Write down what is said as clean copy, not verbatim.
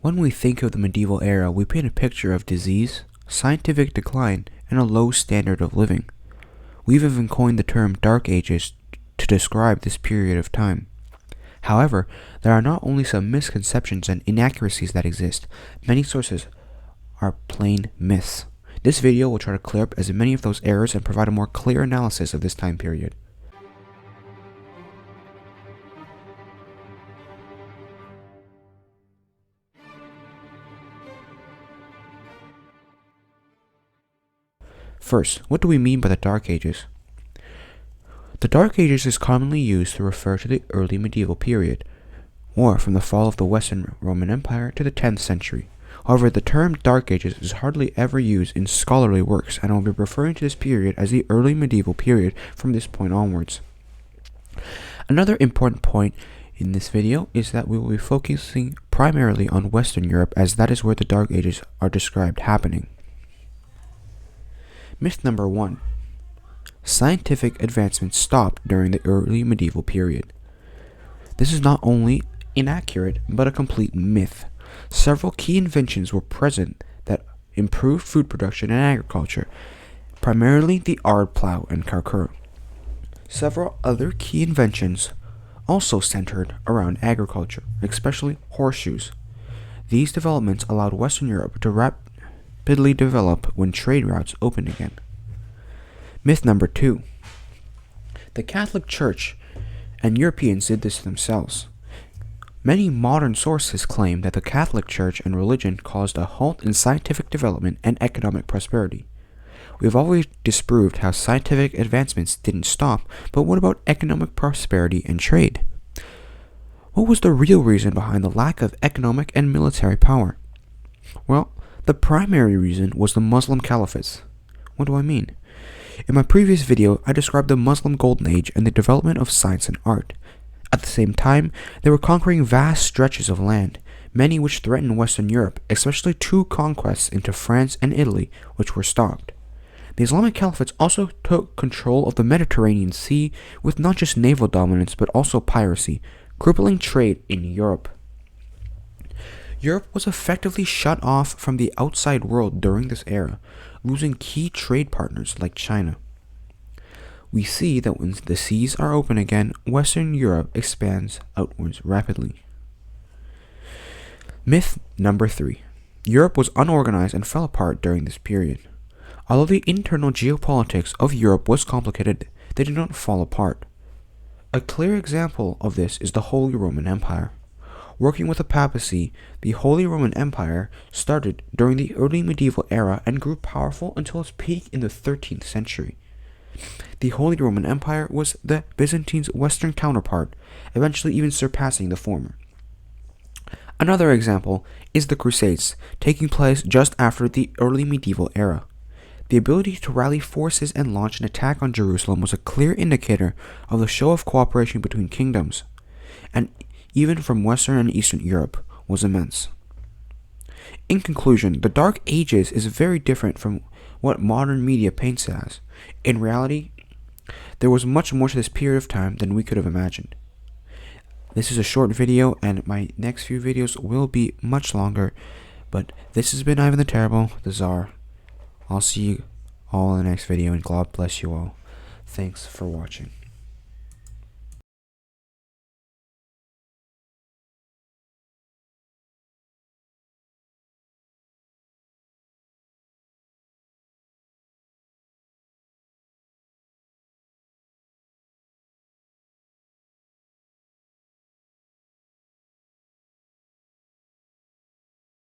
When we think of the medieval era, we paint a picture of disease, scientific decline, and a low standard of living. We've even coined the term Dark Ages to describe this period of time. However, there are not only some misconceptions and inaccuracies that exist, many sources are plain myths. This video will try to clear up as many of those errors and provide a more clear analysis of this time period. First, what do we mean by the Dark Ages? The Dark Ages is commonly used to refer to the early medieval period, or from the fall of the Western Roman Empire to the 10th century. However, the term Dark Ages is hardly ever used in scholarly works, and I will be referring to this period as the early medieval period from this point onwards. Another important point in this video is that we will be focusing primarily on Western Europe, as that is where the Dark Ages are described happening. Myth number 1. Scientific advancement stopped during the early medieval period. This is not only inaccurate, but a complete myth. Several key inventions were present that improved food production and agriculture, primarily the Ard plow and Carcur. Several other key inventions also centered around agriculture, especially horseshoes. These developments allowed Western Europe to rapidly develop when trade routes opened again. Myth number 2. The Catholic Church and Europeans did this themselves. Many modern sources claim that the Catholic Church and religion caused a halt in scientific development and economic prosperity. We have always disproved how scientific advancements didn't stop, but what about economic prosperity and trade? What was the real reason behind the lack of economic and military power? Well, the primary reason was the Muslim caliphates. What do I mean? In my previous video, I described the Muslim Golden Age and the development of science and art. At the same time, they were conquering vast stretches of land, many which threatened Western Europe, especially two conquests into France and Italy, which were stopped. The Islamic caliphates also took control of the Mediterranean Sea with not just naval dominance but also piracy, crippling trade in Europe. Europe was effectively shut off from the outside world during this era, losing key trade partners like China. We see that when the seas are open again, Western Europe expands outwards rapidly. Myth number 3. Europe was unorganized and fell apart during this period. Although the internal geopolitics of Europe was complicated, they did not fall apart. A clear example of this is the Holy Roman Empire. Working with the papacy, the Holy Roman Empire started during the early medieval era and grew powerful until its peak in the 13th century. The Holy Roman Empire was the Byzantine's western counterpart, eventually even surpassing the former. Another example is the Crusades, taking place just after the early medieval era. The ability to rally forces and launch an attack on Jerusalem was a clear indicator of the show of cooperation between kingdoms, and even from Western and Eastern Europe, was immense. In conclusion, the Dark Ages is very different from what modern media paints it as. In reality, there was much more to this period of time than we could have imagined. This is a short video, and my next few videos will be much longer, but this has been Ivan the Terrible, the Tsar. I'll see you all in the next video, and God bless you all. Thanks for watching.